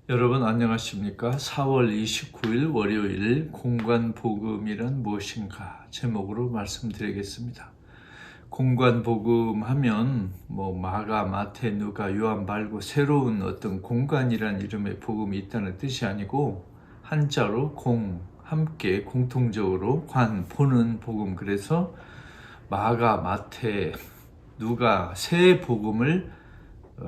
여러분 안녕하십니까? 4월 29일 월요일 공관복음이란 무엇인가 제목으로 말씀드리겠습니다. 공관복음 하면 마가, 마태, 누가, 요한 말고 새로운 어떤 공관이란 이름의 복음이 있다는 뜻이 아니고 한자로 함께 공통적으로 보는 복음. 그래서 마가, 마태, 누가 세 복음을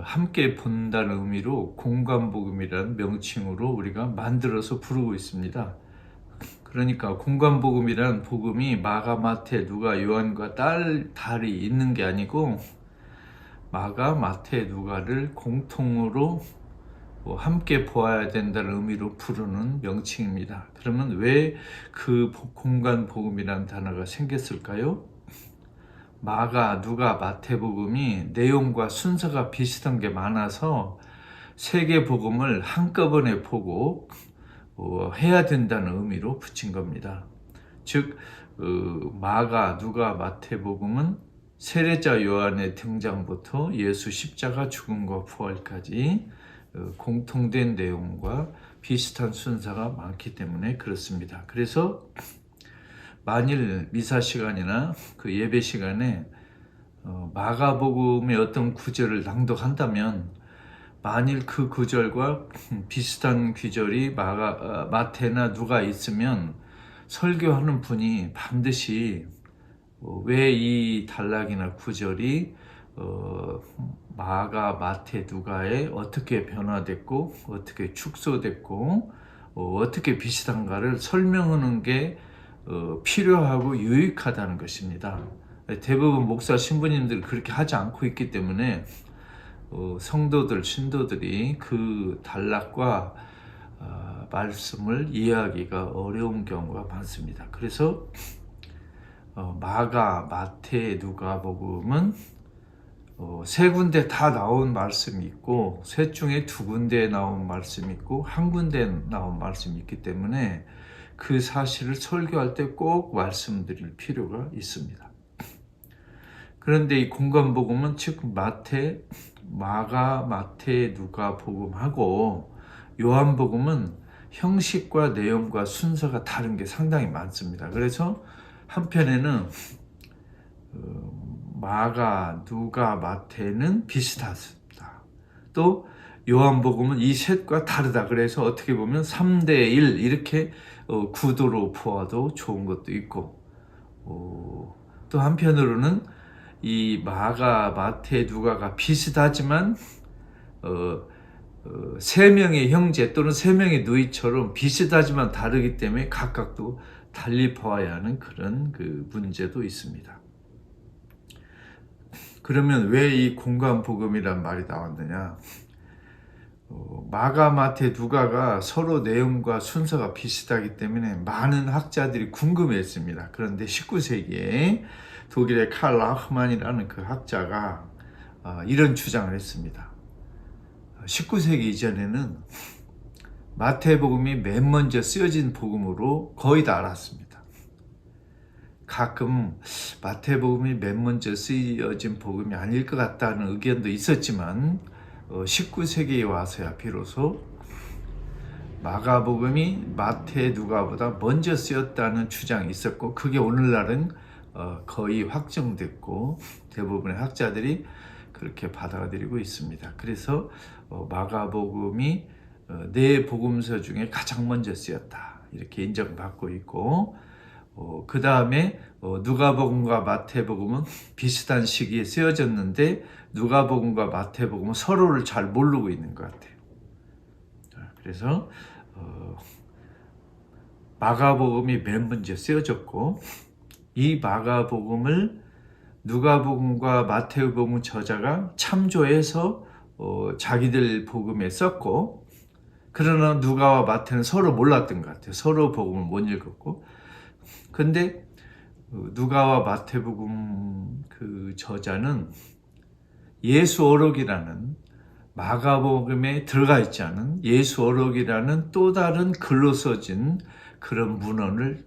함께 본다는 의미로 공관복음이라는 명칭으로 우리가 만들어서 부르고 있습니다. 그러니까 공관복음이라는 복음이 마가, 마태, 누가, 요한과 달이 있는 게 아니고 마가, 마태, 누가를 공통으로 함께 보아야 된다는 의미로 부르는 명칭입니다. 그러면 왜 그 공관복음이라는 단어가 생겼을까요? 마가, 누가, 마태복음이 내용과 순서가 비슷한 게 많아서 세 개 복음을 한꺼번에 보고 해야 된다는 의미로 붙인 겁니다. 즉 마가, 누가, 마태복음은 세례자 요한의 등장부터 예수 십자가 죽음과 부활까지 공통된 내용과 비슷한 순서가 많기 때문에 그렇습니다. 그래서 만일 미사 시간이나 그 예배 시간에 마가복음의 어떤 구절을 낭독한다면 만일 그 구절과 비슷한 구절이 마태나 누가 있으면 설교하는 분이 반드시 왜 이 단락이나 구절이 마가, 마태, 누가에 어떻게 변화됐고 어떻게 축소됐고 어떻게 비슷한가를 설명하는 게 필요하고 유익하다는 것입니다. 대부분 목사 신부님들이 그렇게 하지 않고 있기 때문에 신도들이 그 단락과 말씀을 이해하기가 어려운 경우가 많습니다. 그래서 마가, 마태, 누가복음은 세 군데 다 나온 말씀이 있고 셋 중에 두 군데 나온 말씀이 있고 한 군데 나온 말씀이 있기 때문에 그 사실을 설교할 때 꼭 말씀드릴 필요가 있습니다. 그런데 이 공관복음은 즉 마가, 마태, 누가복음하고 요한복음은 형식과 내용과 순서가 다른 게 상당히 많습니다. 그래서 한편에는 마가, 누가, 마태는 비슷하다. 또 요한복음은 이 셋과 다르다. 그래서 어떻게 보면 3대1 이렇게 구도로 보아도 좋은 것도 있고 또 한편으로는 이 마가, 마태, 누가가 비슷하지만 세 명의 형제 또는 세 명의 누이처럼 비슷하지만 다르기 때문에 각각도 달리 보아야 하는 그런 그 문제도 있습니다. 그러면 왜 이 공관복음이란 말이 나왔느냐? 마가, 마태, 누가가 서로 내용과 순서가 비슷하기 때문에 많은 학자들이 궁금해했습니다. 그런데 19세기에 독일의 칼 라흐만이라는 그 학자가 이런 주장을 했습니다. 19세기 이전에는 마태복음이 맨 먼저 쓰여진 복음으로 거의 다 알았습니다. 가끔 마태복음이 맨 먼저 쓰여진 복음이 아닐 것 같다는 의견도 있었지만 19세기에 와서야 비로소 마가복음이 마태, 누가보다 먼저 쓰였다는 주장이 있었고 그게 오늘날은 거의 확정됐고 대부분의 학자들이 그렇게 받아들이고 있습니다. 그래서 마가복음이 네 복음서 중에 가장 먼저 쓰였다 이렇게 인정받고 있고 그 다음에 누가복음과 마태복음은 비슷한 시기에 쓰여졌는데 누가복음과 마태복음은 서로를 잘 모르고 있는 것 같아요. 그래서 마가복음이 맨 먼저 쓰여졌고 이 마가복음을 누가복음과 마태복음 저자가 참조해서 자기들 복음에 썼고 그러나 누가와 마태는 서로 몰랐던 것 같아요. 서로 복음을 못 읽었고 근데 누가와 마태복음 그 저자는 예수어록이라는 마가복음에 들어가 있지 않은 예수어록이라는 또 다른 글로 써진 그런 문헌을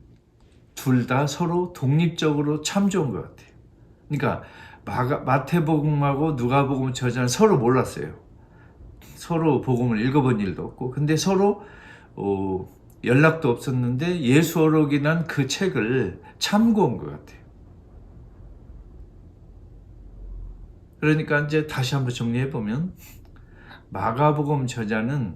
둘 다 서로 독립적으로 참조한 것 같아요. 그러니까 마태복음하고 누가복음 저자는 서로 몰랐어요. 서로 복음을 읽어본 일도 없고, 근데 서로 연락도 없었는데 예수어록이란 그 책을 참고한 것 같아요. 그러니까 이제 다시 한번 정리해보면, 마가복음 저자는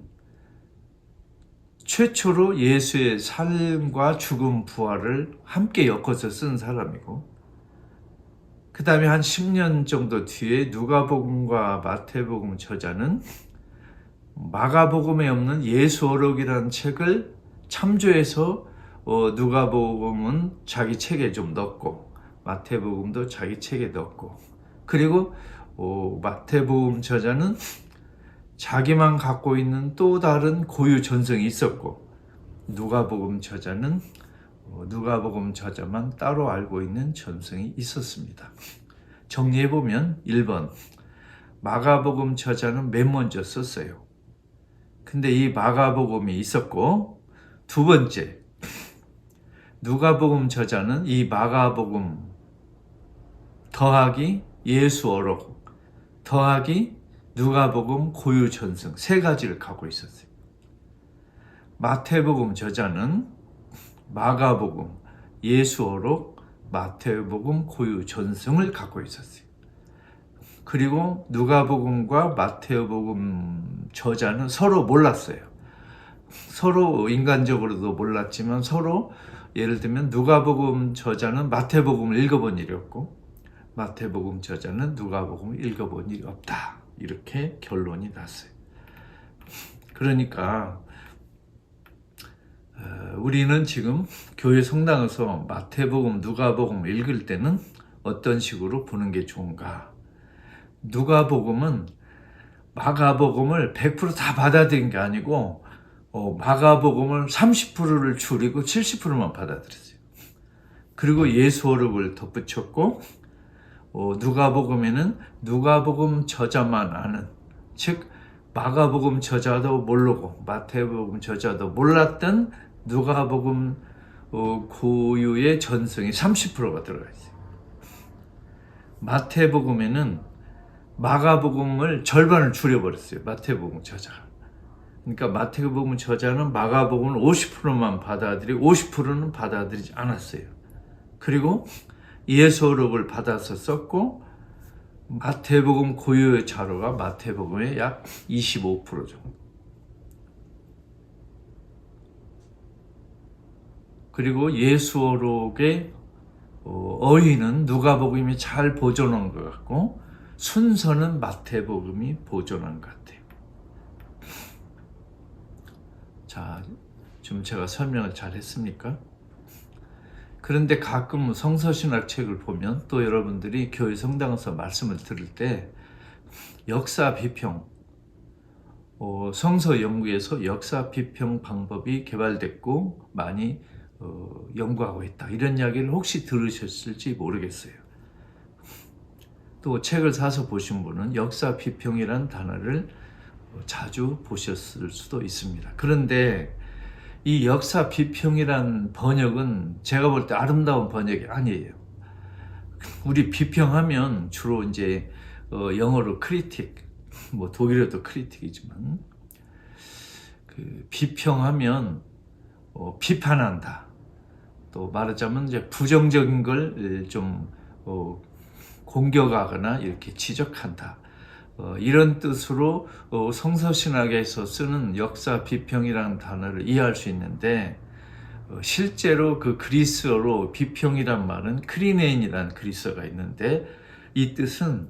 최초로 예수의 삶과 죽음, 부활을 함께 엮어서 쓴 사람이고, 그 다음에 한 10년 정도 뒤에 누가복음과 마태복음 저자는 마가복음에 없는 예수어록이라는 책을 참조해서 누가복음은 자기 책에 좀 넣고, 마태복음도 자기 책에 넣고, 그리고 마태복음 저자는 자기만 갖고 있는 또 다른 고유 전성이 있었고, 누가복음 저자는 누가복음 저자만 따로 알고 있는 전성이 있었습니다. 정리해보면 1번, 마가복음 저자는 맨 먼저 썼어요. 근데 이 마가복음이 있었고, 두 번째, 누가복음 저자는 이 마가복음 더하기 예수어록 더하기 누가복음 고유 전성 세 가지를 갖고 있었어요. 마태복음 저자는 마가복음, 예수어록, 마태복음 고유 전성을 갖고 있었어요. 그리고 누가복음과 마태복음 저자는 서로 몰랐어요. 서로 인간적으로도 몰랐지만 서로, 예를 들면 누가복음 저자는 마태복음을 읽어본 일이 없고, 마태복음 저자는 누가복음을 읽어본 일이 없다. 이렇게 결론이 났어요. 그러니까 우리는 지금 교회 성당에서 마태복음, 누가복음 읽을 때는 어떤 식으로 보는 게 좋은가? 누가복음은 마가복음을 100% 다 받아들인 게 아니고 마가복음을 30%를 줄이고 70%만 받아들였어요. 그리고 예수어록을 덧붙였고, 누가복음에는 누가복음 저자만 아는, 즉 마가복음 저자도 모르고 마태복음 저자도 몰랐던 누가복음 고유의 전성이 30%가 들어가 있어요. 마태복음에는 마가복음을 절반을 줄여버렸어요. 마태복음 저자가. 그러니까 마태복음 저자는 마가복음을 50%만 받아들이고 50%는 받아들이지 않았어요. 그리고 예수어록을 받아서 썼고, 마태복음 고유의 자료가 마태복음의 약 25% 정도. 그리고 예수어록의 어휘는 누가복음이 잘 보존한 것 같고, 순서는 마태복음이 보존한 것 같아요. 자, 좀 제가 설명을 잘 했습니까? 그런데 가끔 성서신학 책을 보면, 또 여러분들이 교회 성당에서 말씀을 들을 때 역사 비평, 성서 연구에서 역사 비평 방법이 개발됐고 많이 연구하고 있다, 이런 이야기를 혹시 들으셨을지 모르겠어요. 또 책을 사서 보신 분은 역사 비평이라는 단어를 자주 보셨을 수도 있습니다. 그런데 이 역사 비평이란 번역은 제가 볼 때 아름다운 번역이 아니에요. 우리 비평하면 주로 이제 영어로 크리틱, 뭐 독일어도 크리틱이지만, 그 비평하면 비판한다. 또 말하자면 이제 부정적인 걸 좀 공격하거나 이렇게 지적한다. 이런 뜻으로 성서신학에서 쓰는 역사 비평이라는 단어를 이해할 수 있는데, 실제로 그 그리스어로 비평이란 말은 크리네인이라는 그리스어가 있는데, 이 뜻은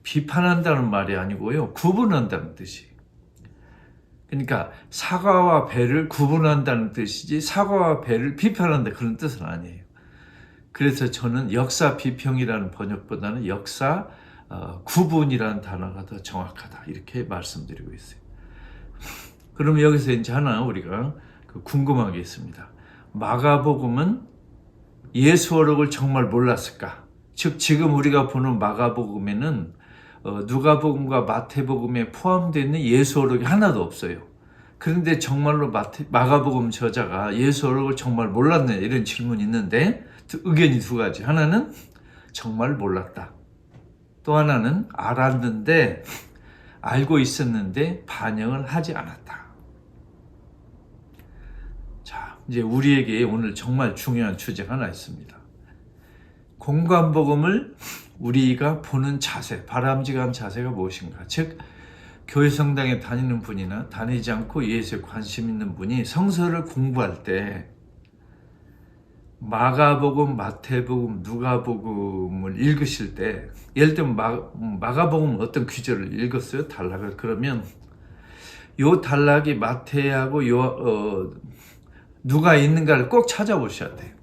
비판한다는 말이 아니고요, 구분한다는 뜻이에요. 그러니까 사과와 배를 구분한다는 뜻이지 사과와 배를 비판한다, 그런 뜻은 아니에요. 그래서 저는 역사 비평이라는 번역보다는 역사 구분이라는 단어가 더 정확하다, 이렇게 말씀드리고 있어요. 그럼 여기서 이제 하나 우리가 궁금한 게 있습니다. 마가복음은 예수어록을 정말 몰랐을까? 즉 지금 우리가 보는 마가복음에는 누가복음과 마태복음에 포함되어 있는 예수어록이 하나도 없어요. 그런데 정말로 마가복음 저자가 예수어록을 정말 몰랐느냐, 이런 질문이 있는데 의견이 두 가지. 하나는 정말 몰랐다. 또 하나는 알았는데 알고 있었는데 반영을 하지 않았다. 자, 이제 우리에게 오늘 정말 중요한 주제가 하나 있습니다. 공관복음을 우리가 보는 자세, 바람직한 자세가 무엇인가? 즉, 교회 성당에 다니는 분이나 다니지 않고 예수에 관심 있는 분이 성서를 공부할 때 마가복음, 마태복음, 누가복음을 읽으실 때, 예를 들면 마가복음 어떤 구절을 읽었어요? 단락을. 그러면 요 단락이 마태하고 누가 있는가를 꼭 찾아보셔야 돼요.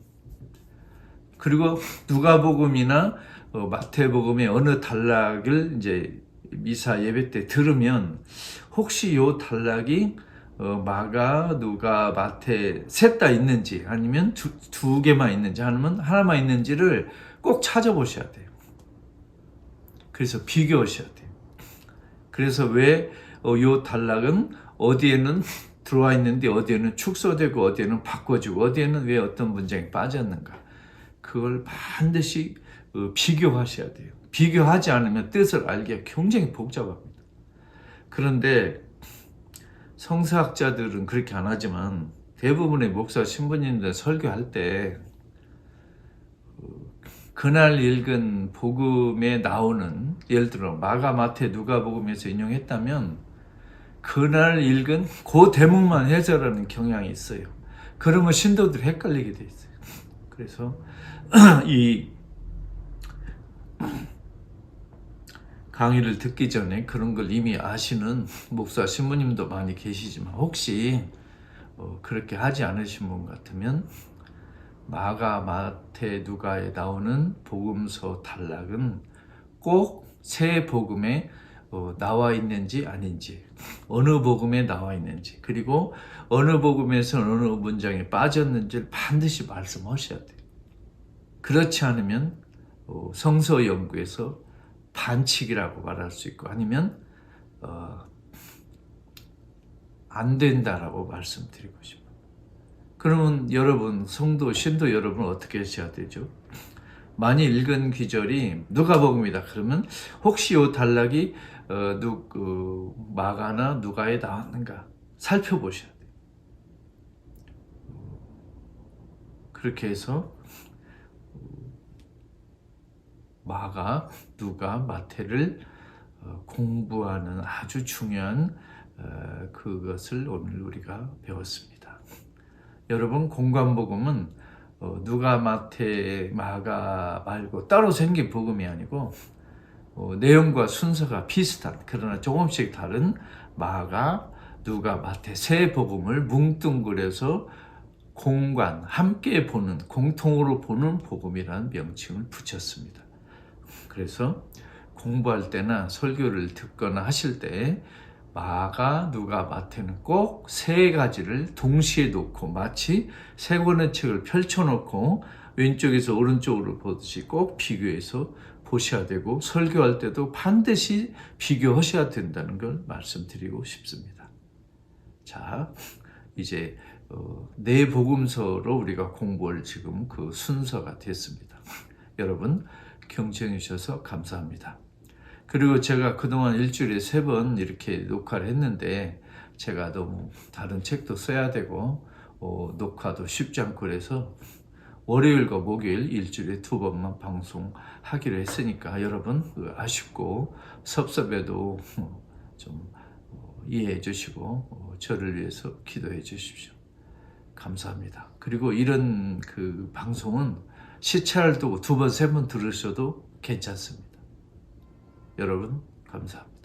그리고 누가복음이나 마태복음의 어느 단락을 이제 미사 예배 때 들으면 혹시 요 단락이 마가, 누가, 마태 셋 다 있는지 아니면 두 개만 있는지 아니면 하나만 있는지를 꼭 찾아보셔야 돼요. 그래서 비교하셔야 돼요. 그래서 왜 요 단락은 어디에는 들어와 있는데 어디에는 축소되고 어디에는 바꿔주고 어디에는 왜 어떤 문장이 빠졌는가, 그걸 반드시 비교하셔야 돼요. 비교하지 않으면 뜻을 알기가 굉장히 복잡합니다. 그런데 성서학자들은 그렇게 안 하지만 대부분의 목사 신부님들 설교할 때 그날 읽은 복음에 나오는, 예를 들어 마가, 마태, 누가복음에서 인용했다면 그날 읽은 그 대목만 해설하는 경향이 있어요. 그러면 신도들이 헷갈리게 돼 있어요. 그래서 이 강의를 듣기 전에 그런 걸 이미 아시는 목사 신부님도 많이 계시지만 혹시 그렇게 하지 않으신 분 같으면 마가, 마태, 누가에 나오는 복음서 단락은 꼭 새 복음에 나와 있는지 아닌지, 어느 복음에 나와 있는지, 그리고 어느 복음에서 어느 문장에 빠졌는지를 반드시 말씀하셔야 돼요. 그렇지 않으면 성서 연구에서 반칙이라고 말할 수 있고 아니면 안 된다라고 말씀드리고 싶어요. 그러면 여러분, 성도, 신도 여러분 어떻게 하셔야 되죠? 많이 읽은 귀절이 누가복음이다 그러면 혹시 이 단락이 마가나 누가에 나왔는가 살펴보셔야 돼요. 그렇게 해서 마가, 누가, 마태를 공부하는 아주 중요한 그것을 오늘 우리가 배웠습니다. 여러분, 공관복음은 누가, 마태, 마가 말고 따로 생긴 복음이 아니고 내용과 순서가 비슷한, 그러나 조금씩 다른 마가, 누가, 마태 세 복음을 뭉뚱그려서 공관, 함께 보는, 공통으로 보는 복음이라는 명칭을 붙였습니다. 그래서 공부할 때나 설교를 듣거나 하실 때 마가, 누가, 마태는 꼭 세 가지를 동시에 놓고 마치 세 권의 책을 펼쳐놓고 왼쪽에서 오른쪽으로 보듯이 꼭 비교해서 보셔야 되고, 설교할 때도 반드시 비교하셔야 된다는 걸 말씀드리고 싶습니다. 자, 이제 네 복음서로 우리가 공부할 지금 그 순서가 됐습니다. 여러분 경청해 주셔서 감사합니다. 그리고 제가 그동안 일주일에 3번 이렇게 녹화를 했는데 제가 너무 다른 책도 써야 되고 녹화도 쉽지 않고 그래서 월요일과 목요일 일주일에 2번만 방송하기로 했으니까 여러분 아쉽고 섭섭해도 좀 이해해 주시고 저를 위해서 기도해 주십시오. 감사합니다. 그리고 이런 그 방송은 시차를 두고 2번, 3번 들으셔도 괜찮습니다. 여러분 감사합니다.